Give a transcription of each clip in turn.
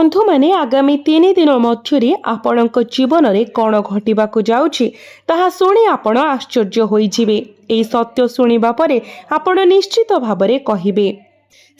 बंधु माने आगामी 3 दिन मध्य आपणक जीवन में कौन घटवाक जाउछि ताहा शुणी आपण आश्चर्य होइजिबे। एई सत्य शुणिबा परे आपण निश्चित भाबरे कहिबे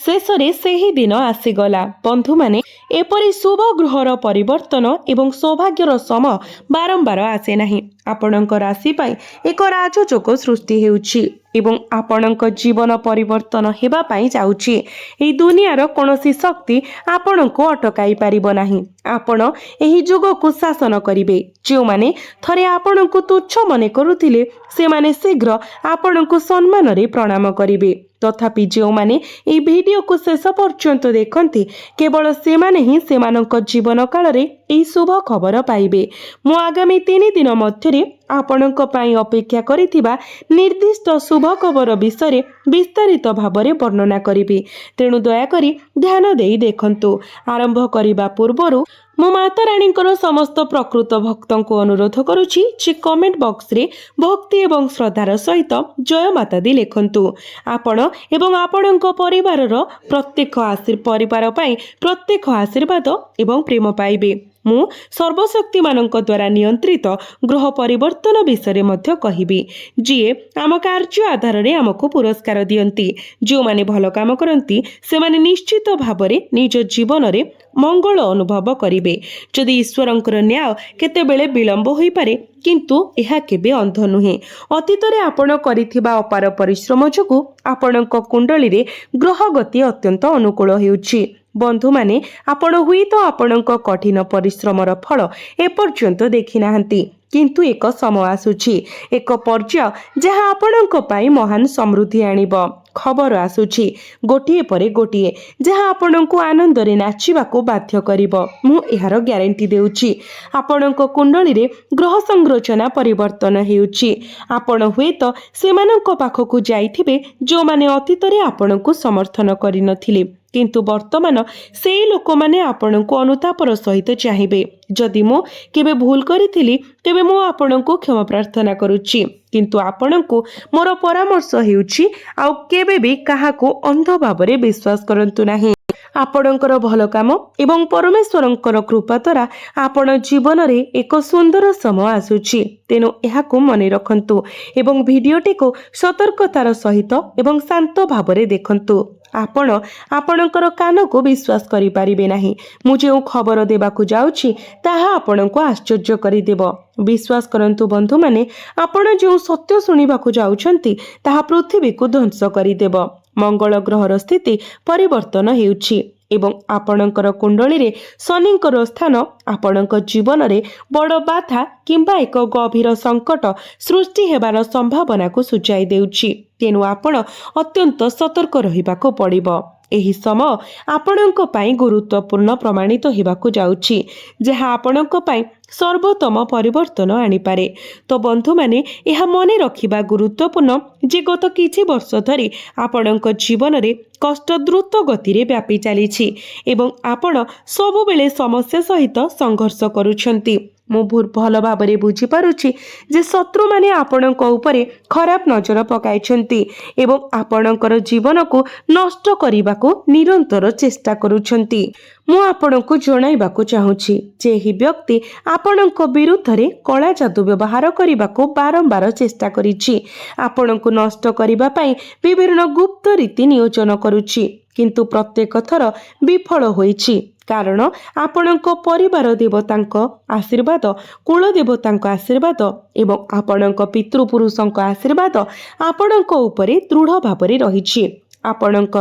शेषरे सेही दिन आसीगला। बंधु माने एपरि शुभ ग्रहर परिवर्तन एवं सौभाग्यर समय बारंबार आसे नाही। आपणक राशि पाई एक राजयोग सृष्टि हेउछि एवं आपणक जीवन परिवर्तन हेबा पाई जाउछि। एई दुनियार कोनोसी शक्ति आपणको अटकाई पारिबो नाही। आपण एही जुग को शासन करिवे। जो माने थरे आपणको तुच्छ मने करुथिले से माने शीघ्र आपणको सम्मान रे प्रणाम करिवे। तथापि जो माने ए वीडियो को शेष पर्यंत देखंती केवल से माने ही सेमानक जीवन काल रे ए शुभ खबर पाइबे। मु आगामी 3 दिन मध्य आपणक पाई अपेक्षा करिथिबा निर्दिष्ट शुभ खबर विषय विस्तारित भाबरे वर्णना करिबी। तेणु दया करी ध्यान देई देखंतु। आरंभ करिबा पूर्वरु मो माता राणींकर समस्त प्रकृत भक्तों को अनुरोध करुछि जे कमेंट बॉक्स रे भक्ति एवं श्रद्धार सहित जय माता दी लिखंतु। आपण एवं आपणक परिवारर प्रत्येक परिवार पाई प्रत्येक आशीर्वाद एवं प्रेम पाइबे। मु सर्वशक्ति मानक द्वारा नियंत्रित ग्रह परिवर्तन विषय मध्य कहिबी जिए आम कार्य आधार रे आमको पुरस्कार दियंती। जो माने भल काम करंती से माने निश्चित भाबरे निज जीवन रे मंगल अनुभव करिवे। जदि ईश्वरंकर न्याय केतेबेले विलंब होई पारे किंतु एहा केबे अंध नुहे। अतीत रे आपण करिथिबा अपार परिश्रम जोगु आपणक कुंडली रे ग्रह गति अत्यंत अनुकूल हेउछि। बंधु माने आपण हुई तो आपणक कठिन परिश्रमर फल एपर्यंत देखि नाहंती किंतु एक समय आसुछि एक पर्याय जहाँ आपणक पाई महान समृद्धि आनिब। खबर आसुछि गोटिए परे गोटिए जहाँ आपणक आनंद रे नाचिबाको बाध्य करिब। मु एहार ग्यारंटी देउछि। आपणक कुंडली रे ग्रह संरचना परिवर्तन हेउछि। आपण हुए तो सेमानक पाखकु जाइथिबे जो माने अतीत रे आपणकु समर्थन करि नथिले किंतु वर्तमान से लोक माने आपणको अनुतापर सहित चाहिए। जदि मु केबे भूल करिथिली तेबे मु आपणको क्षमा प्रार्थना करुछि किंतु आपणको मोर परामर्श हेउछि आउ केबे भी काहाको अंध भाबरे विश्वास करंतु नाही। आपणकर भल काम एवं परमेश्वरंकर कृपा द्वारा आपण जीवन रे एक सुंदर समय आसुछि। तेनु एहाको मने रखंतु एवं भिडियोटी को सतर्कतार सहित एवं शांत भाबरे देखंतु। आपण आपणकर कान को विश्वास करि पारिबे नाही। मु जे खबर देबाकू जाउछि ताहा आपणको आश्चर्य करि देब। विश्वास करंतु बंधु माने आपण जे सत्य सुनिबाकू जाउछंती ताहा पृथ्वी को ध्वंस करि देब। मंगल ग्रहर स्थिति परिवर्तन हेउछि एवं आपणकर कुंडली रे शनिंकर स्थान आपणक जीवन रे बड़ बाधा किंबा एक गभीर संकट सृष्टि हेबार संभावना को सूचाई देउछि। तेनु आपण अत्यंत सतर्क रहिबाको पड़िबो। एही समय आपणक पाई गुरुत्वपूर्ण प्रमाणित हेबाकू जाउछि जहाँ आपणक पाई सर्वोत्तम परिवर्तन आनिपारे। तो बंधु माने यह मने रखिबा गुरुत्वपूर्ण जे गत किछि वर्ष धरि आपणक जीवन रे कष्ट द्रुत गति रे व्यापी चलीछि एवं आपण सबु बेले समस्या सहित संघर्ष करूछंती। मु भल भाबरे बुझी पारुछि जे शत्रु माने आपणक उपरे खराब नजर पकाइछंती एवं आपणकर जीवन को नष्ट करिबाको निरंतर चेष्टा करूछंती। मु आपणको जणाइबाको चाहूछि जे ही व्यक्ति आपणको विरुद्ध रे कला जादू व्यवहार करिबाको बारंबार चेष्टा करिछि। आपणको नष्ट करिबा पई विभिन्न गुप्त रीति नियोजन करूछि किंतु प्रत्येक थर विफल होइछि कारण आपणक परिवार देवतांक आशीर्वाद कुल देवतांक आशीर्वाद एवं आपणक पितृपुरुषंक आशीर्वाद आपणक उपरे दृढ़ भाबरे रहिछि। आपणक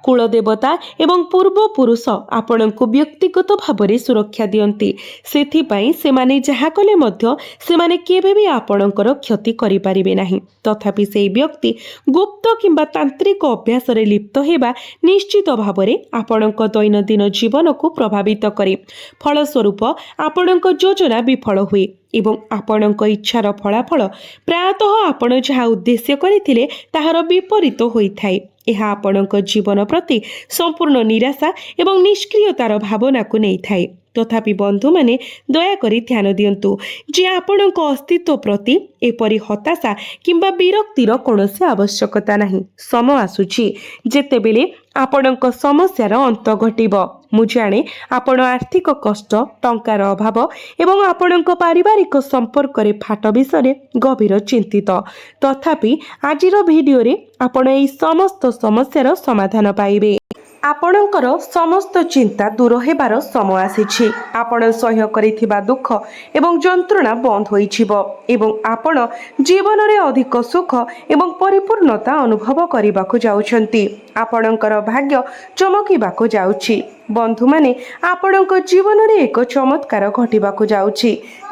कुल देवता एवं पूर्व पुरुष आपणको व्यक्तिगत भाबरे सुरक्षा दियंती। सेथिपाई सेमाने जहा कले मध्य सेमाने केबे भी आपणकर क्षति करि पारिबे नाही। तथापि सेई व्यक्ति गुप्त किंबा तांत्रिक अभ्यास रे लिप्त हेबा निश्चित भाबरे आपणक दैनंदिन जीवन को प्रभावित करे। फलस्वरूप आपणक योजना विफल हुए एवं आपणक इच्छार फलाफल प्रायतः आपण जहा उद्देश्य करिथिले ताहार विपरीत होइथाय। यह आपणक जीवन प्रति संपूर्ण निराशा एवं निष्क्रियतार भावना को नहीं थाए। तथापि बंधु माने दया करी ध्यान दियंतु जे आपणक अस्तित्व प्रति एपरी हताशा किंबा विरक्तिर कौनसी आवश्यकता नहीं। समय आसुछि जेतेबेले ଆପଣଙ୍କ ସମସ୍ୟାର ଅନ୍ତ ଘଟିବ। ମୁଁ ଜାଣେ ଆପଣ ଆର୍ଥିକ କଷ୍ଟ, ଟଙ୍କାର ଅଭାବ ଏବଂ ଆପଣଙ୍କ ପାରିବାରିକ ସମ୍ପର୍କରେ ଫାଟ ବିଷୟରେ ଗଭୀର ଚିନ୍ତିତ। ତଥାପି ଆଜିର ଭିଡ଼ିଓରେ ଆପଣ ଏହି ସମସ୍ତ ସମସ୍ୟାର ସମାଧାନ ପାଇବେ। ଆପଣଙ୍କର ସମସ୍ତ ଚିନ୍ତା ଦୂର ହେବାର ସମୟ ଆସିଛି। ଆପଣ ସହ୍ୟ କରିଥିବା ଦୁଃଖ ଏବଂ ଯନ୍ତ୍ରଣା ବନ୍ଦ ହୋଇଯିବ ଏବଂ ଆପଣ ଜୀବନରେ ଅଧିକ ସୁଖ ଏବଂ ପରିପୂର୍ଣ୍ଣତା ଅନୁଭବ କରିବାକୁ ଯାଉଛନ୍ତି। ଆପଣଙ୍କର ଭାଗ୍ୟ ଚମକିବାକୁ ଯାଉଛି। ବନ୍ଧୁମାନେ, ଆପଣଙ୍କ ଜୀବନରେ ଏକ ଚମତ୍କାର ଘଟିବାକୁ ଯାଉଛି,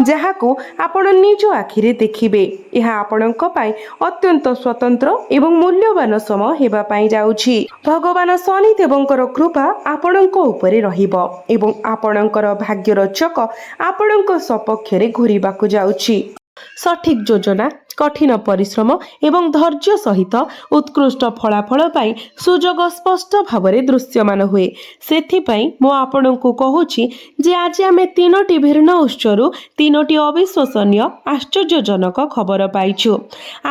ଯାହାକୁ ଆପଣ ନିଜ ଆଖିରେ ଦେଖିବେ। ଏହା ଆପଣଙ୍କ ପାଇଁ ଅତ୍ୟନ୍ତ ସ୍ୱତନ୍ତ୍ର ଏବଂ ମୂଲ୍ୟବାନ ସମୟ ହେବା ପାଇଁ ଯାଉଛି। ଭଗବାନ ଶନିଦେବଙ୍କର କୃପା ଆପଣଙ୍କ ଉପରେ ରହିବ ଏବଂ ଆପଣଙ୍କର ଭାଗ୍ୟର ଚକ ଆପଣଙ୍କ ସପକ୍ଷରେ ଘୁରିବାକୁ ଯାଉଛି। ସଠିକ୍ ଯୋଜନା, କଠିନ ପରିଶ୍ରମ ଏବଂ ଧୈର୍ଯ୍ୟ ସହିତ ଉତ୍କୃଷ୍ଟ ଫଳାଫଳ ପାଇଁ ସୁଯୋଗ ସ୍ପଷ୍ଟ ଭାବରେ ଦୃଶ୍ୟମାନ ହୁଏ। ସେଥିପାଇଁ ମୁଁ ଆପଣଙ୍କୁ କହୁଛି ଯେ ଆଜି ଆମେ 3ଟି ଭିନ୍ନ ଉତ୍ସରୁ 3ଟି ଅବିଶ୍ୱସନୀୟ ଆଶ୍ଚର୍ଯ୍ୟଜନକ ଖବର ପାଇଛୁ।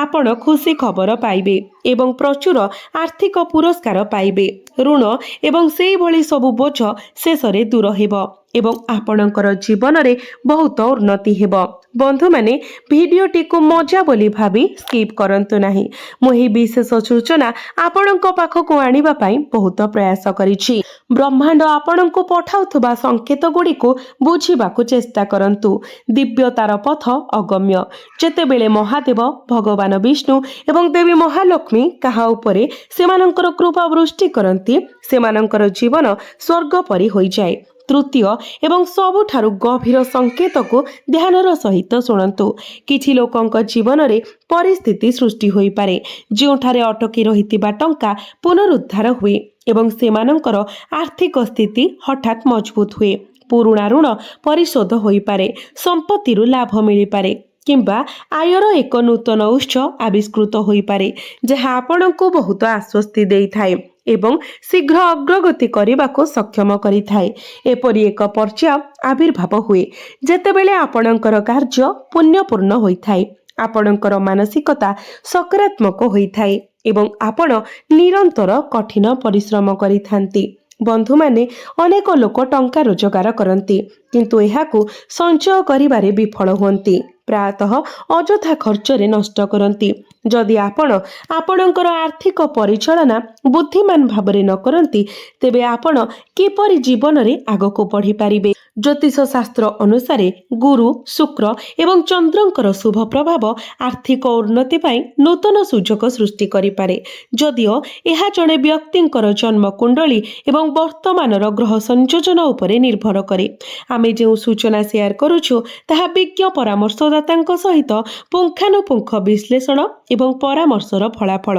ଆପଣ ଖୁସି ଖବର ପାଇବେ ଏବଂ ପ୍ରଚୁର ଆର୍ଥିକ ପୁରସ୍କାର ପାଇବେ। ଋଣ ଏବଂ ସେହିଭଳି ସବୁ ବୋଝ ଶେଷରେ ଦୂର ହେବ ଏବଂ ଆପଣଙ୍କର ଜୀବନରେ ବହୁତ ଉନ୍ନତି ହେବ। ବନ୍ଧୁମାନେ, ଭିଡ଼ିଓଟିକୁ ମଜା ବୋଲି ଭାବି ସ୍କିପ୍ କରନ୍ତୁ ନାହିଁ। ମୁଁ ଏହି ବିଶେଷ ସୂଚନା ଆପଣଙ୍କ ପାଖକୁ ଆଣିବା ପାଇଁ ବହୁତ ପ୍ରୟାସ କରିଛି। ବ୍ରହ୍ମାଣ୍ଡ ଆପଣଙ୍କୁ ପଠାଉଥିବା ସଂକେତ ଗୁଡ଼ିକୁ ବୁଝିବାକୁ ଚେଷ୍ଟା କରନ୍ତୁ। ଦିବ୍ୟତାର ପଥ ଅଗମ୍ୟ। ଯେତେବେଳେ ମହାଦେବ, ଭଗବାନ ବିଷ୍ଣୁ ଏବଂ ଦେବୀ ମହାଲକ୍ଷ୍ମୀ କାହା ଉପରେ ସେମାନଙ୍କର କୃପା ବୃଷ୍ଟି କରନ୍ତି, ସେମାନଙ୍କର ଜୀବନ ସ୍ୱର୍ଗ ପରି ହୋଇଯାଏ। ତୃତୀୟ ଏବଂ ସବୁଠାରୁ ଗଭୀର ସଂକେତକୁ ଧ୍ୟାନର ସହିତ ଶୁଣନ୍ତୁ। କିଛି ଲୋକଙ୍କ ଜୀବନରେ ପରିସ୍ଥିତି ସୃଷ୍ଟି ହୋଇପାରେ ଯେଉଁଠାରେ ଅଟକି ରହିଥିବା ଟଙ୍କା ପୁନରୁଦ୍ଧାର ହୁଏ ଏବଂ ସେମାନଙ୍କର ଆର୍ଥିକ ସ୍ଥିତି ହଠାତ୍ ମଜବୁତ ହୁଏ। ପୁରୁଣା ଋଣ ପରିଶୋଧ ହୋଇପାରେ, ସମ୍ପତ୍ତିରୁ ଲାଭ ମିଳିପାରେ କିମ୍ବା ଆୟର ଏକ ନୂତନ ଉତ୍ସ ଆବିଷ୍କୃତ ହୋଇପାରେ, ଯାହା ଆପଣଙ୍କୁ ବହୁତ ଆଶ୍ୱସ୍ତି ଦେଇଥାଏ ଏବଂ ଶୀଘ୍ର ଅଗ୍ରଗତି କରିବାକୁ ସକ୍ଷମ କରିଥାଏ। ଏପରି ଏକ ପର୍ଯ୍ୟାୟ ଆବିର୍ଭାବ ହୁଏ ଯେତେବେଳେ ଆପଣଙ୍କର କାର୍ଯ୍ୟ ପୁଣ୍ୟପୂର୍ଣ୍ଣ ହୋଇଥାଏ, ଆପଣଙ୍କର ମାନସିକତା ସକାରାତ୍ମକ ହୋଇଥାଏ ଏବଂ ଆପଣ ନିରନ୍ତର କଠିନ ପରିଶ୍ରମ କରିଥାନ୍ତି। ବନ୍ଧୁମାନେ, ଅନେକ ଲୋକ ଟଙ୍କା ରୋଜଗାର କରନ୍ତି କିନ୍ତୁ ଏହାକୁ ସଞ୍ଚୟ କରିବାରେ ବିଫଳ ହୁଅନ୍ତି, ପ୍ରାୟତଃ ଅଯଥା ଖର୍ଚ୍ଚରେ ନଷ୍ଟ କରନ୍ତି। ଯଦି ଆପଣ ଆପଣଙ୍କର ଆର୍ଥିକ ପରିଚାଳନା ବୁଦ୍ଧିମାନ ଭାବରେ ନ କରନ୍ତି, ତେବେ ଆପଣ କିପରି ଜୀବନରେ ଆଗକୁ ବଢ଼ିପାରିବେ? ଜ୍ୟୋତିଷ ଶାସ୍ତ୍ର ଅନୁସାରେ ଗୁରୁ, ଶୁକ୍ର ଏବଂ ଚନ୍ଦ୍ରଙ୍କର ଶୁଭ ପ୍ରଭାବ ଆର୍ଥିକ ଉନ୍ନତି ପାଇଁ ନୂତନ ସୁଯୋଗ ସୃଷ୍ଟି କରିପାରେ। ଯଦିଓ ଏହା ଜଣେ ବ୍ୟକ୍ତିଙ୍କର ଜନ୍ମ କୁଣ୍ଡଳୀ ଏବଂ ବର୍ତ୍ତମାନର ଗ୍ରହ ସଂଯୋଜନ ଉପରେ ନିର୍ଭର କରେ। ଆମେ ଯେଉଁ ସୂଚନା ସେୟାର କରୁଛୁ ତାହା ବିଜ୍ଞ ପରାମର୍ଶଦାତାଙ୍କ ସହିତ ପୁଙ୍ଖାନୁପୁଙ୍ଖ ବିଶ୍ଳେଷଣ ଏବଂ ପରାମର୍ଶର ଫଳାଫଳ।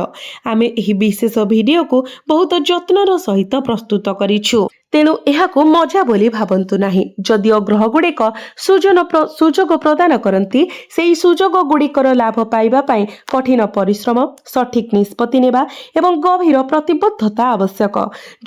ଆମେ ଏହି ବିଶେଷ ଭିଡ଼ିଓକୁ ବହୁତ ଯତ୍ନର ସହିତ ପ୍ରସ୍ତୁତ କରିଛୁ, ତେଣୁ ଏହାକୁ ମଜା ବୋଲି ଭାବନ୍ତୁ ନାହିଁ। ଯଦିଓ ଗ୍ରହଗୁଡ଼ିକ ସୁଯୋଗ ପ୍ରଦାନ କରନ୍ତି, ସେହି ସୁଯୋଗ ଗୁଡ଼ିକର ଲାଭ ପାଇବା ପାଇଁ କଠିନ ପରିଶ୍ରମ, ସଠିକ୍ ନିଷ୍ପତ୍ତି ନେବା ଏବଂ ଗଭୀର ପ୍ରତିବଦ୍ଧତା ଆବଶ୍ୟକ।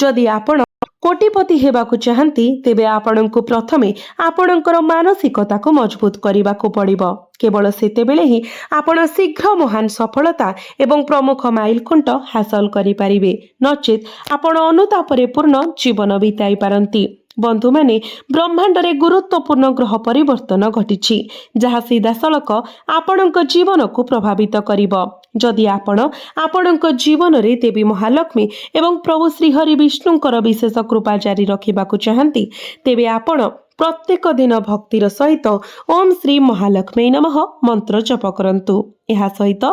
ଯଦି ଆପଣ କୋଟିପତି ହେବାକୁ ଚାହାନ୍ତି, ତେବେ ଆପଣଙ୍କୁ ପ୍ରଥମେ ଆପଣଙ୍କର ମାନସିକତାକୁ ମଜବୁତ କରିବାକୁ ପଡ଼ିବ। କେବଳ ସେତେବେଳେ ହିଁ ଆପଣ ଶୀଘ୍ର ମହାନ ସଫଳତା ଏବଂ ପ୍ରମୁଖ ମାଇଲଖୁଣ୍ଟ ହାସଲ କରିପାରିବେ, ନଚେତ୍ ଆପଣ ଅନୁତାପରେ ପୂର୍ଣ୍ଣ ଜୀବନ ବିତାଇ ପାରନ୍ତି। ବନ୍ଧୁମାନେ, ବ୍ରହ୍ମାଣ୍ଡରେ ଗୁରୁତ୍ୱପୂର୍ଣ୍ଣ ଗ୍ରହ ପରିବର୍ତ୍ତନ ଘଟିଛି, ଯାହା ସିଧାସଳଖ ଆପଣଙ୍କ ଜୀବନକୁ ପ୍ରଭାବିତ କରିବ। ଯଦି ଆପଣ ଆପଣଙ୍କ ଜୀବନରେ ଦେବୀ ମହାଲକ୍ଷ୍ମୀ ଏବଂ ପ୍ରଭୁ ଶ୍ରୀହରି ବିଷ୍ଣୁଙ୍କର ବିଶେଷ କୃପା ଜାରି ରଖିବାକୁ ଚାହାନ୍ତି, ତେବେ ଆପଣ ପ୍ରତ୍ୟେକ ଦିନ ଭକ୍ତିର ସହିତ ଓମ୍ ଶ୍ରୀ ମହାଲକ୍ଷ୍ମୀ ନମଃ ମନ୍ତ୍ର ଜପ କରନ୍ତୁ। ଏହା ସହିତ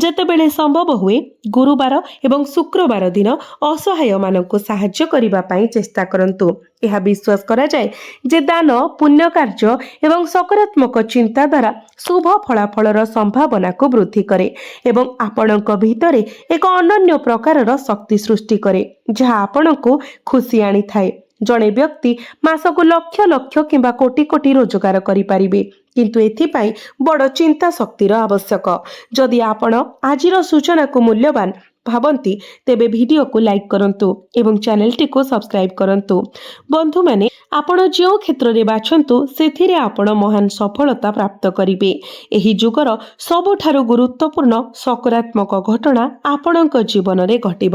ଯେତେବେଳେ ସମ୍ଭବ ହୁଏ, ଗୁରୁବାର ଏବଂ ଶୁକ୍ରବାର ଦିନ ଅସହାୟମାନଙ୍କୁ ସାହାଯ୍ୟ କରିବା ପାଇଁ ଚେଷ୍ଟା କରନ୍ତୁ। ଏହା ବିଶ୍ୱାସ କରାଯାଏ ଯେ ଦାନ, ପୁଣ୍ୟ କାର୍ଯ୍ୟ ଏବଂ ସକାରାତ୍ମକ ଚିନ୍ତା ଦ୍ୱାରା ଶୁଭ ଫଳାଫଳର ସମ୍ଭାବନାକୁ ବୃଦ୍ଧି କରେ ଏବଂ ଆପଣଙ୍କ ଭିତରେ ଏକ ଅନନ୍ୟ ପ୍ରକାରର ଶକ୍ତି ସୃଷ୍ଟି କରେ, ଯାହା ଆପଣଙ୍କୁ ଖୁସି ଆଣିଥାଏ। ଜଣେ ବ୍ୟକ୍ତି ମାସକୁ ଲକ୍ଷ ଲକ୍ଷ କିମ୍ବା କୋଟି କୋଟି ରୋଜଗାର କରିପାରିବେ, କିନ୍ତୁ ଏଥିପାଇଁ ବଡ଼ ଚିନ୍ତା ଶକ୍ତିର ଆବଶ୍ୟକ। ଯଦି ଆପଣ ଆଜିର ସୂଚନାକୁ ମୂଲ୍ୟବାନ ଭାବନ୍ତି ତେବେ ଭିଡ଼ିଓକୁ ଲାଇକ୍ କରନ୍ତୁ ଏବଂ ଚ୍ୟାନେଲଟିକୁ ସବସ୍କ୍ରାଇବ୍ କରନ୍ତୁ। ବନ୍ଧୁମାନେ, ଆପଣ ଯେଉଁ କ୍ଷେତ୍ରରେ ବାଛନ୍ତୁ ସେଥିରେ ଆପଣ ମହାନ ସଫଳତା ପ୍ରାପ୍ତ କରିବେ। ଏହି ଯୁଗର ସବୁଠାରୁ ଗୁରୁତ୍ୱପୂର୍ଣ୍ଣ ସକାରାତ୍ମକ ଘଟଣା ଆପଣଙ୍କ ଜୀବନରେ ଘଟିବ।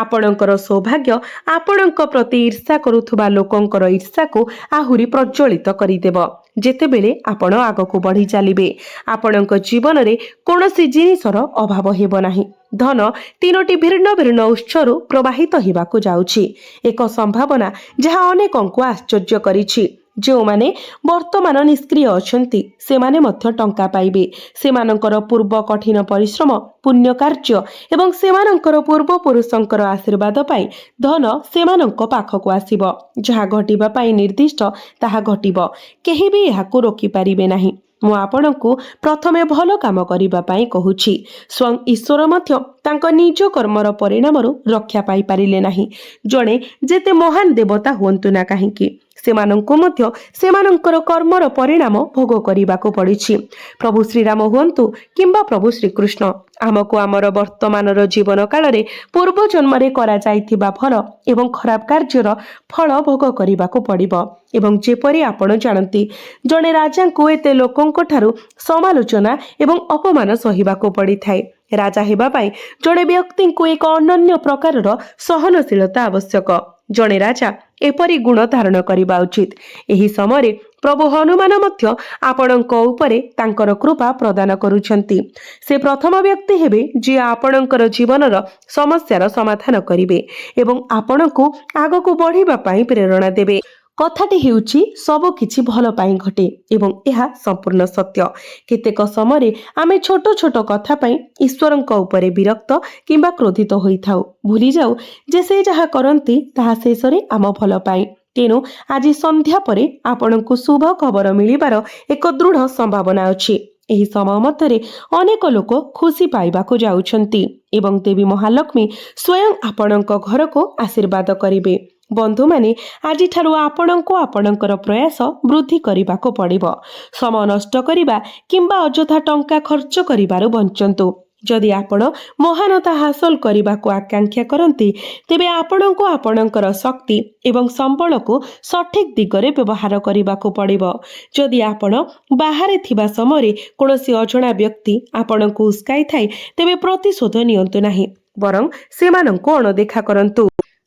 ଆପଣଙ୍କର ସୌଭାଗ୍ୟ ଆପଣଙ୍କ ପ୍ରତି ଈର୍ଷା କରୁଥିବା ଲୋକଙ୍କର ଈର୍ଷାକୁ ଆହୁରି ପ୍ରଜ୍ୱଳିତ କରିଦେବ। ଯେତେବେଳେ ଆପଣ ଆଗକୁ ବଢ଼ି ଚାଲିବେ, ଆପଣଙ୍କ ଜୀବନରେ କୌଣସି ଜିନିଷର ଅଭାବ ହେବ ନାହିଁ। ଧନ 3ଟି ଭିନ୍ନ ଭିନ୍ନ ଉତ୍ସରୁ ପ୍ରବାହିତ ହେବାକୁ ଯାଉଛି। ଏକ ସମ୍ଭାବନା ଯାହା ଅନେକଙ୍କୁ ଆଶ୍ଚର୍ଯ୍ୟ କରିଛି। ଯେଉଁମାନେ ବର୍ତ୍ତମାନ ନିଷ୍କ୍ରିୟ ଅଛନ୍ତି ସେମାନେ ମଧ୍ୟ ଟଙ୍କା ପାଇବେ। ସେମାନଙ୍କର ପୂର୍ବ କଠିନ ପରିଶ୍ରମ, ପୁଣ୍ୟ କାର୍ଯ୍ୟ ଏବଂ ସେମାନଙ୍କର ପୂର୍ବପୁରୁଷଙ୍କର ଆଶୀର୍ବାଦ ପାଇଁ ଧନ ସେମାନଙ୍କ ପାଖକୁ ଆସିବ। ଯାହା ଘଟିବା ପାଇଁ ନିର୍ଦ୍ଦିଷ୍ଟ ତାହା ଘଟିବ। କେହି ବି ଏହାକୁ ରୋକିପାରିବେ ନାହିଁ। ମୁଁ ଆପଣଙ୍କୁ ପ୍ରଥମେ ଭଲ କାମ କରିବା ପାଇଁ କହୁଛି। ସ୍ୱୟଂ ଈଶ୍ୱର ମଧ୍ୟ ତାଙ୍କ ନିଜ କର୍ମର ପରିଣାମରୁ ରକ୍ଷା ପାଇପାରିଲେ ନାହିଁ। ଜଣେ ଯେତେ ମହାନ ଦେବତା ହୁଅନ୍ତୁ ନା କାହିଁକି, ସେମାନଙ୍କୁ ମଧ୍ୟ ସେମାନଙ୍କର କର୍ମର ପରିଣାମ ଭୋଗ କରିବାକୁ ପଡ଼ିଛି। ପ୍ରଭୁ ଶ୍ରୀରାମ ହୁଅନ୍ତୁ କିମ୍ବା ପ୍ରଭୁ ଶ୍ରୀକୃଷ୍ଣ, ଆମକୁ ଆମର ବର୍ତ୍ତମାନର ଜୀବନ କାଳରେ ପୂର୍ବ ଜନ୍ମରେ କରାଯାଇଥିବା ଭଲ ଏବଂ ଖରାପ କାର୍ଯ୍ୟର ଫଳ ଭୋଗ କରିବାକୁ ପଡ଼ିବ। ଏବଂ ଯେପରି ଆପଣ ଜାଣନ୍ତି, ଜଣେ ରାଜାଙ୍କୁ ଏତେ ଲୋକଙ୍କ ଠାରୁ ସମାଲୋଚନା ଏବଂ ଅପମାନ ସହିବାକୁ ପଡ଼ିଥାଏ। ରାଜା ହେବା ପାଇଁ ଜଣେ ବ୍ୟକ୍ତିଙ୍କୁ ଏକ ଅନନ୍ୟ ପ୍ରକାରର ସହନଶୀଳତା ଆବଶ୍ୟକ। ଜଣେ ରାଜା ଏପରି ଗୁଣ ଧାରଣ କରିବା ଉଚିତ। ଏହି ସମୟରେ ପ୍ରଭୁ ହନୁମାନ ମଧ୍ୟ ଆପଣଙ୍କ ଉପରେ ତାଙ୍କର କୃପା ପ୍ରଦାନ କରୁଛନ୍ତି। ସେ ପ୍ରଥମ ବ୍ୟକ୍ତି ହେବେ ଯିଏ ଆପଣଙ୍କର ଜୀବନର ସମସ୍ୟାର ସମାଧାନ କରିବେ ଏବଂ ଆପଣଙ୍କୁ ଆଗକୁ ବଢ଼ିବା ପାଇଁ ପ୍ରେରଣା ଦେବେ। କଥାଟି ହେଉଛି ସବୁ କିଛି ଭଲ ପାଇଁ ଘଟେ ଏବଂ ଏହା ସମ୍ପୂର୍ଣ୍ଣ ସତ୍ୟ। କେତେକ ସମୟରେ ଆମେ ଛୋଟ ଛୋଟ କଥା ପାଇଁ ଈଶ୍ୱରଙ୍କ ଉପରେ ବିରକ୍ତ କିମ୍ବା କ୍ରୋଧିତ ହୋଇଥାଉ। ଭୁଲିଯାଉ ଯେ ସେ ଯାହା କରନ୍ତି ତାହା ଶେଷରେ ଆମ ଭଲ ପାଇଁ। ତେଣୁ ଆଜି ସନ୍ଧ୍ୟା ପରେ ଆପଣଙ୍କୁ ଶୁଭ ଖବର ମିଳିବାର ଏକ ଦୃଢ଼ ସମ୍ଭାବନା ଅଛି। ଏହି ସମୟ ମଧ୍ୟରେ ଅନେକ ଲୋକ ଖୁସି ପାଇବାକୁ ଯାଉଛନ୍ତି ଏବଂ ଦେବୀ ମହାଲକ୍ଷ୍ମୀ ସ୍ୱୟଂ ଆପଣଙ୍କ ଘରକୁ ଆଶୀର୍ବାଦ କରିବେ। ବନ୍ଧୁମାନେ, ଆଜିଠାରୁ ଆପଣଙ୍କୁ ଆପଣଙ୍କର ପ୍ରୟାସ ବୃଦ୍ଧି କରିବାକୁ ପଡ଼ିବ। ସମୟ ନଷ୍ଟ କରିବା କିମ୍ବା ଅଯଥା ଟଙ୍କା ଖର୍ଚ୍ଚ କରିବାରୁ ବଞ୍ଚନ୍ତୁ। ଯଦି ଆପଣ ମହାନତା ହାସଲ କରିବାକୁ ଆକାଂକ୍ଷା କରନ୍ତି, ତେବେ ଆପଣଙ୍କୁ ଆପଣଙ୍କର ଶକ୍ତି ଏବଂ ସମ୍ବଳକୁ ସଠିକ ଦିଗରେ ବ୍ୟବହାର କରିବାକୁ ପଡ଼ିବ। ଯଦି ଆପଣ ବାହାରେ ଥିବା ସମୟରେ କୌଣସି ଅଜଣା ବ୍ୟକ୍ତି ଆପଣଙ୍କୁ ଉସ୍କାଇଥାଏ, ତେବେ ପ୍ରତିଶୋଧ ନିଅନ୍ତୁ ନାହିଁ, ବରଂ ସେମାନଙ୍କୁ ଅଣଦେଖା କରନ୍ତୁ।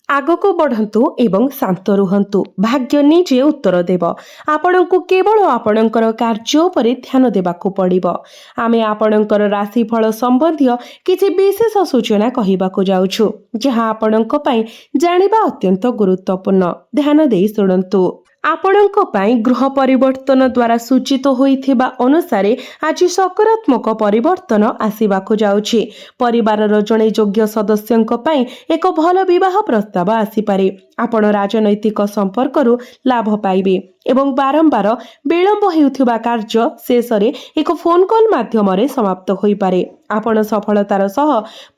ଆଗକୁ ବଢ଼ନ୍ତୁ ଏବଂ ଶାନ୍ତ ରୁହନ୍ତୁ। ଭାଗ୍ୟ ନିଜେ ଉତ୍ତର ଦେବ। ଆପଣଙ୍କୁ କେବଳ ଆପଣଙ୍କର କାର୍ଯ୍ୟ ଉପରେ ଧ୍ୟାନ ଦେବାକୁ ପଡ଼ିବ। ଆମେ ଆପଣଙ୍କର ରାଶିଫଳ ସମ୍ବନ୍ଧୀୟ କିଛି ବିଶେଷ ସୂଚନା କହିବାକୁ ଯାଉଛୁ, ଯାହା ଆପଣଙ୍କ ପାଇଁ ଜାଣିବା ଅତ୍ୟନ୍ତ ଗୁରୁତ୍ୱପୂର୍ଣ୍ଣ। ଧ୍ୟାନ ଦେଇ ଶୁଣନ୍ତୁ। ଆପଣଙ୍କ ପାଇଁ ଗୃହ ପରିବର୍ତ୍ତନ ଦ୍ୱାରା ସୂଚିତ ହୋଇଥିବା ଅନୁସାରେ ଆଜି ସକାରାତ୍ମକ ପରିବର୍ତ୍ତନ ଆସିବାକୁ ଯାଉଛି। ପରିବାରର ଜଣେ ଯୋଗ୍ୟ ସଦସ୍ୟଙ୍କ ପାଇଁ ଏକ ଭଲ ବିବାହ ପ୍ରସ୍ତାବ ଆସିପାରେ। ଆପଣ ରାଜନୈତିକ ସମ୍ପର୍କରୁ ଲାଭ ପାଇବେ ଏବଂ ବାରମ୍ବାର ବିଳମ୍ବ ହେଉଥିବା କାର୍ଯ୍ୟ ଶେଷରେ ଏକ ଫୋନ୍ କଲ୍ ମାଧ୍ୟମରେ ସମାପ୍ତ ହୋଇପାରେ। ଆପଣ ସଫଳତାର ସହ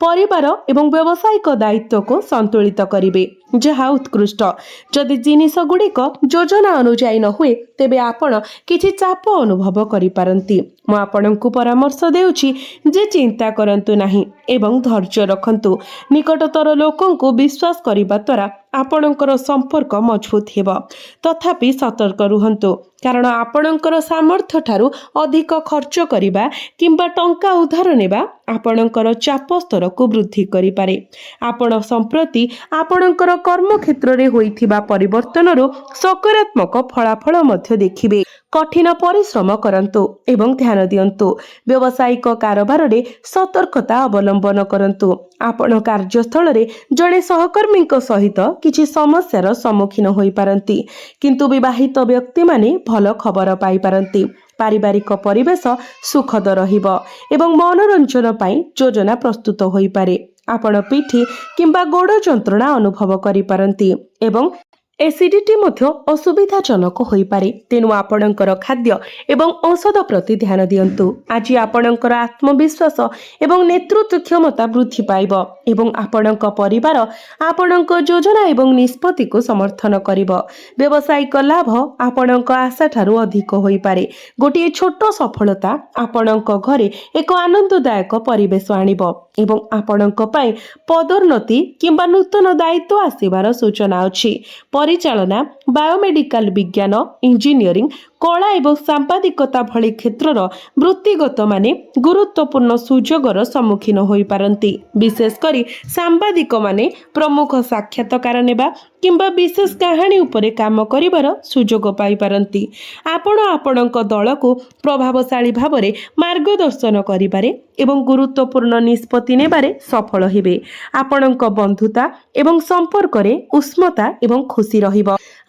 ପରିବାର ଏବଂ ବ୍ୟବସାୟିକ ଦାୟିତ୍ୱକୁ ସନ୍ତୁଳିତ କରିବେ, ଯାହା ଉତ୍କୃଷ୍ଟ। ଯଦି ଜିନିଷଗୁଡ଼ିକ ଯୋଜନା ଅନୁଯାୟୀ ନ ହୁଏ, ତେବେ ଆପଣ କିଛି ଚାପ ଅନୁଭବ କରିପାରନ୍ତି। ମୁଁ ଆପଣଙ୍କୁ ପରାମର୍ଶ ଦେଉଛି ଯେ ଚିନ୍ତା କରନ୍ତୁ ନାହିଁ ଏବଂ ଧୈର୍ଯ୍ୟ ରଖନ୍ତୁ। ନିକଟତର ଲୋକଙ୍କୁ ବିଶ୍ୱାସ କରିବା ଦ୍ୱାରା ଆପଣଙ୍କର ସମ୍ପର୍କ ମଜବୁତ ହେବ। ତଥାପି ସତର୍କ ରୁହନ୍ତୁ, କାରଣ ଆପଣଙ୍କର ସାମର୍ଥ୍ୟ ଠାରୁ ଅଧିକ ଖର୍ଚ୍ଚ କରିବା କିମ୍ବା ଟଙ୍କା ଉଧାର ନେବା ଆପଣଙ୍କର ଚାପ ସ୍ତରକୁ ବୃଦ୍ଧି କରିପାରେ। ଆପଣ ସମ୍ପ୍ରତି ଆପଣଙ୍କର କର୍ମକ୍ଷେତ୍ରରେ ହୋଇଥିବା ପରିବର୍ତ୍ତନରୁ ସକାରାତ୍ମକ ଫଳାଫଳ ମଧ୍ୟ ଦେଖିବେ। କଠିନ ପରିଶ୍ରମ କରନ୍ତୁ ଏବଂ ଧ୍ୟାନ ଦିଅନ୍ତୁ। ବ୍ୟବସାୟିକ କାରବାରରେ ସତର୍କତା ଅବଲମ୍ବନ କରନ୍ତୁ। ଆପଣ କାର୍ଯ୍ୟସ୍ଥଳରେ ଜଣେ ସହକର୍ମୀଙ୍କ ସହିତ କିଛି ସମସ୍ୟାର ସମ୍ମୁଖୀନ ହୋଇପାରନ୍ତି, କିନ୍ତୁ ବିବାହିତ ବ୍ୟକ୍ତିମାନେ ଭଲ ଖବର ପାଇପାରନ୍ତି। ପାରିବାରିକ ପରିବେଶ ସୁଖଦ ରହିବ ଏବଂ ମନୋରଞ୍ଜନ ପାଇଁ ଯୋଜନା ପ୍ରସ୍ତୁତ ହୋଇପାରେ। ଆପଣ ପିଠି କିମ୍ବା ଗୋଡ଼ ଯନ୍ତ୍ରଣା ଅନୁଭବ କରିପାରନ୍ତି ଏବଂ ଏସିଡିଟି ମଧ୍ୟ ଅସୁବିଧାଜନକ ହୋଇପାରେ। ତେଣୁ ଆପଣଙ୍କର ଖାଦ୍ୟ ଏବଂ ଔଷଧ ପ୍ରତି ଧ୍ୟାନ ଦିଅନ୍ତୁ। ଆଜି ଆପଣଙ୍କର ଆତ୍ମବିଶ୍ୱାସ ଏବଂ ନେତୃତ୍ୱ କ୍ଷମତା ବୃଦ୍ଧି ପାଇବ ଏବଂ ଆପଣଙ୍କ ପରିବାର ଆପଣଙ୍କ ଯୋଜନା ଏବଂ ନିଷ୍ପତ୍ତିକୁ ସମର୍ଥନ କରିବ। ବ୍ୟବସାୟିକ ଲାଭ ଆପଣଙ୍କ ଆଶାଠାରୁ ଅଧିକ ହୋଇପାରେ। ଗୋଟିଏ ଛୋଟ ସଫଳତା ଆପଣଙ୍କ ଘରେ ଏକ ଆନନ୍ଦଦାୟକ ପରିବେଶ ଆଣିବ ଏବଂ ଆପଣଙ୍କ ପାଇଁ ପଦୋନ୍ନତି କିମ୍ବା ନୂତନ ଦାୟିତ୍ୱ ଆସିବାର ସୂଚନା ଅଛି। ପରିଚାଳନା, ବାୟୋମେଡିକାଲ ବିଜ୍ଞାନ, ଇଞ୍ଜିନିୟରିଂ, କଳା ଏବଂ ସାମ୍ବାଦିକତା ଭଳି କ୍ଷେତ୍ରର ବୃତ୍ତିଗତମାନେ ଗୁରୁତ୍ୱପୂର୍ଣ୍ଣ ସୁଯୋଗର ସମ୍ମୁଖୀନ ହୋଇପାରନ୍ତି। ବିଶେଷ କରି ସାମ୍ବାଦିକମାନେ ପ୍ରମୁଖ ସାକ୍ଷାତକାର ନେବା କିମ୍ବା ବିଶେଷ କାହାଣୀ ଉପରେ କାମ କରିବାର ସୁଯୋଗ ପାଇପାରନ୍ତି। ଆପଣ ଆପଣଙ୍କ ଦଳକୁ ପ୍ରଭାବଶାଳୀ ଭାବରେ ମାର୍ଗଦର୍ଶନ କରିବାରେ ଏବଂ ଗୁରୁତ୍ୱପୂର୍ଣ୍ଣ ନିଷ୍ପତ୍ତି ନେବାରେ ସଫଳ ହେବେ। ଆପଣଙ୍କ ବନ୍ଧୁତା ଏବଂ ସମ୍ପର୍କରେ ଉଷ୍ମତା ଏବଂ ଖୁସି ରହିବ।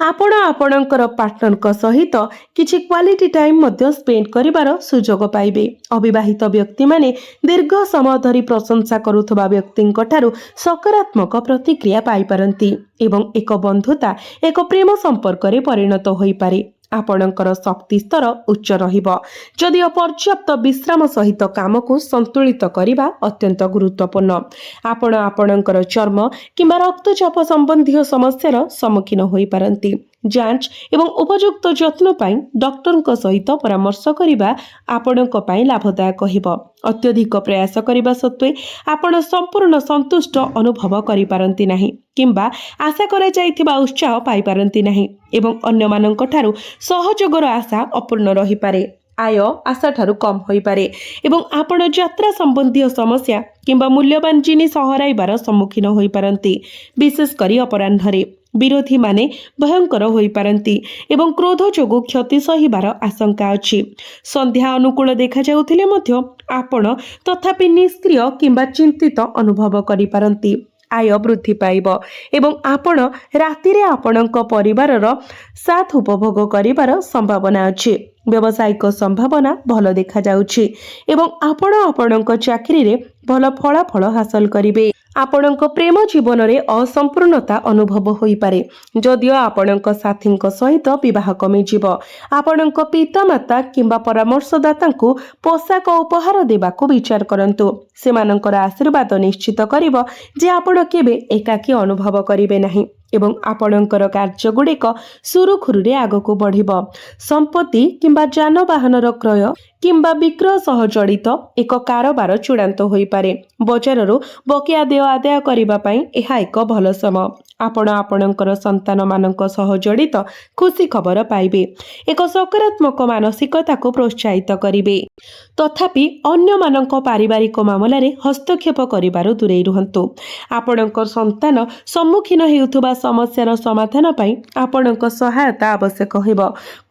ଆପଣ ଆପଣଙ୍କର ପାର୍ଟନରଙ୍କ ସହିତ କିଛି କ୍ୱାଲିଟି ଟାଇମ୍ ମଧ୍ୟ ସ୍ପେଣ୍ଡ କରିବାର ସୁଯୋଗ ପାଇବେ। ଅବିବାହିତ ବ୍ୟକ୍ତିମାନେ ଦୀର୍ଘ ସମୟ ଧରି ପ୍ରଶଂସା କରୁଥିବା ବ୍ୟକ୍ତିଙ୍କ ଠାରୁ ସକାରାତ୍ମକ ପ୍ରତିକ୍ରିୟା ପାଇପାରନ୍ତି ଏବଂ ଏକ ବନ୍ଧୁତା ଏକ ପ୍ରେମ ସମ୍ପର୍କରେ ପରିଣତ ହୋଇପାରେ। ଆପଣଙ୍କର ଶକ୍ତି ସ୍ତର ଉଚ୍ଚ ରହିବ, ଯଦିଓ ପର୍ଯ୍ୟାପ୍ତ ବିଶ୍ରାମ ସହିତ କାମକୁ ସନ୍ତୁଳିତ କରିବା ଅତ୍ୟନ୍ତ ଗୁରୁତ୍ୱପୂର୍ଣ୍ଣ। ଆପଣ ଆପଣଙ୍କର ଚର୍ମ କିମ୍ବା ରକ୍ତଚାପ ସମ୍ବନ୍ଧୀୟ ସମସ୍ୟାର ସମ୍ମୁଖୀନ ହୋଇପାରନ୍ତି। ଯାଞ୍ଚ ଏବଂ ଉପଯୁକ୍ତ ଯତ୍ନ ପାଇଁ ଡକ୍ଟରଙ୍କ ସହିତ ପରାମର୍ଶ କରିବା ଆପଣଙ୍କ ପାଇଁ ଲାଭଦାୟକ ହେବ। ଅତ୍ୟଧିକ ପ୍ରୟାସ କରିବା ସତ୍ତ୍ୱେ ଆପଣ ସମ୍ପୂର୍ଣ୍ଣ ସନ୍ତୁଷ୍ଟ ଅନୁଭବ କରିପାରନ୍ତି ନାହିଁ କିମ୍ବା ଆଶା କରାଯାଇଥିବା ଉତ୍ସାହ ପାଇପାରନ୍ତି ନାହିଁ ଏବଂ ଅନ୍ୟମାନଙ୍କ ଠାରୁ ସହଯୋଗର ଆଶା ଅପୂର୍ଣ୍ଣ ରହିପାରେ। ଆୟ ଆଶାଠାରୁ କମ୍ ହୋଇପାରେ ଏବଂ ଆପଣ ଯାତ୍ରା ସମ୍ବନ୍ଧୀୟ ସମସ୍ୟା କିମ୍ବା ମୂଲ୍ୟବାନ ଜିନିଷ ହରାଇବାର ସମ୍ମୁଖୀନ ହୋଇପାରନ୍ତି। ବିଶେଷ କରି ଅପରାହ୍ନରେ ବିରୋଧୀମାନେ ଭୟଙ୍କର ହୋଇପାରନ୍ତି ଏବଂ କ୍ରୋଧ ଯୋଗୁଁ କ୍ଷତି ସହିବାର ଆଶଙ୍କା ଅଛି। ସନ୍ଧ୍ୟା ଅନୁକୂଳ ଦେଖାଯାଉଥିଲେ ମଧ୍ୟ ଆପଣ ତଥାପି ନିଷ୍କ୍ରିୟ କିମ୍ବା ଚିନ୍ତିତ ଅନୁଭବ କରିପାରନ୍ତି। ଆୟ ବୃଦ୍ଧି ପାଇବ ଏବଂ ଆପଣ ରାତିରେ ଆପଣଙ୍କ ପରିବାରର ସାଥ ଉପଭୋଗ କରିବାର ସମ୍ଭାବନା ଅଛି। ବ୍ୟବସାୟିକ ସମ୍ଭାବନା ଭଲ ଦେଖାଯାଉଛି ଏବଂ ଆପଣ ଆପଣଙ୍କ ଚାକିରିରେ ଭଲ ଫଳାଫଳ ହାସଲ କରିବେ। ଆପଣଙ୍କ ପ୍ରେମ ଜୀବନରେ ଅସମ୍ପୂର୍ଣ୍ଣତା ଅନୁଭବ ହୋଇପାରେ, ଯଦିଓ ଆପଣଙ୍କ ସାଥୀଙ୍କ ସହିତ ବିବାହ କମିଯିବ। ଆପଣଙ୍କ ପିତାମାତା କିମ୍ବା ପରାମର୍ଶଦାତାଙ୍କୁ ପୋଷାକ ଉପହାର ଦେବାକୁ ବିଚାର କରନ୍ତୁ। ସେମାନଙ୍କର ଆଶୀର୍ବାଦ ନିଶ୍ଚିତ କରିବ ଯେ ଆପଣ କେବେ ଏକାକୀ ଅନୁଭବ କରିବେ ନାହିଁ ଏବଂ ଆପଣଙ୍କର କାର୍ଯ୍ୟଗୁଡ଼ିକ ସୁରୁଖୁରୁରେ ଆଗକୁ ବଢ଼ିବ। ସମ୍ପତ୍ତି କିମ୍ବା ଯାନବାହନର କ୍ରୟ କିମ୍ବା ବିକ୍ରୟ ସହ ଜଡ଼ିତ ଏକ କାରବାର ଚୂଡ଼ାନ୍ତ ହୋଇପାରେ। ବଜାରରୁ ବକେୟା ଦେୟ ଆଦାୟ କରିବା ପାଇଁ ଏହା ଏକ ଭଲ ସମୟ। ଆପଣ ଆପଣଙ୍କର ସନ୍ତାନମାନଙ୍କ ସହ ଜଡ଼ିତ ଖୁସି ଖବର ପାଇବେ। ଏକ ସକାରାତ୍ମକ ମାନସିକତାକୁ ପ୍ରୋତ୍ସାହିତ କରିବେ। ତଥାପି ଅନ୍ୟମାନଙ୍କ ପାରିବାରିକ ମାମଲାରେ ହସ୍ତକ୍ଷେପ କରିବାରୁ ଦୂରେଇ ରୁହନ୍ତୁ। ଆପଣଙ୍କ ସନ୍ତାନ ସମ୍ମୁଖୀନ ହେଉଥିବା ସମସ୍ୟାର ସମାଧାନ ପାଇଁ ଆପଣଙ୍କ ସହାୟତା ଆବଶ୍ୟକ ହେବ।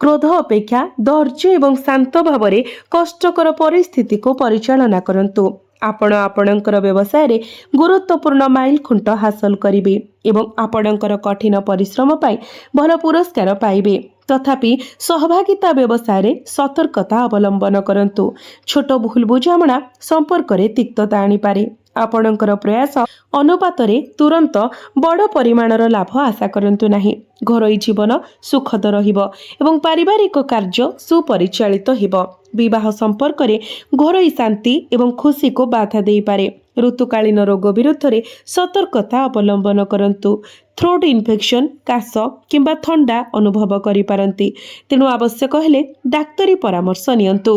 କ୍ରୋଧ ଅପେକ୍ଷା ଧୈର୍ଯ୍ୟ ଏବଂ ଶାନ୍ତ ଭାବରେ କଷ୍ଟକର ପରିସ୍ଥିତିକୁ ପରିଚାଳନା କରନ୍ତୁ। ଆପଣ ଆପଣଙ୍କର ବ୍ୟବସାୟରେ ଗୁରୁତ୍ୱପୂର୍ଣ୍ଣ ମାଇଲ ଖୁଣ୍ଟ ହାସଲ କରିବେ ଏବଂ ଆପଣଙ୍କର କଠିନ ପରିଶ୍ରମ ପାଇଁ ଭଲ ପୁରସ୍କାର ପାଇବେ। ତଥାପି ସହଭାଗିତା ବ୍ୟବସାୟରେ ସତର୍କତା ଅବଲମ୍ବନ କରନ୍ତୁ। ଛୋଟ ଭୁଲ ବୁଝାମଣା ସମ୍ପର୍କରେ ତିକ୍ତତା ଆଣିପାରେ। ଆପଣଙ୍କର ପ୍ରୟାସ ଅନୁପାତରେ ତୁରନ୍ତ ବଡ଼ ପରିମାଣର ଲାଭ ଆଶା କରନ୍ତୁ ନାହିଁ। ଘରୋଇ ଜୀବନ ସୁଖଦ ରହିବ ଏବଂ ପାରିବାରିକ କାର୍ଯ୍ୟ ସୁପରିଚାଳିତ ହେବ। ବିବାହ ସମ୍ପର୍କରେ ଘରୋଇ ଶାନ୍ତି ଏବଂ ଖୁସିକୁ ବାଧା ଦେଇପାରେ। ଋତୁକାଳୀନ ରୋଗ ବିରୁଦ୍ଧରେ ସତର୍କତା ଅବଲମ୍ବନ କରନ୍ତୁ। ଥ୍ରୋଟ୍ ଇନଫେକ୍ସନ୍, କାଶ କିମ୍ବା ଥଣ୍ଡା ଅନୁଭବ କରିପାରନ୍ତି, ତେଣୁ ଆବଶ୍ୟକ ହେଲେ ଡାକ୍ତରୀ ପରାମର୍ଶ ନିଅନ୍ତୁ।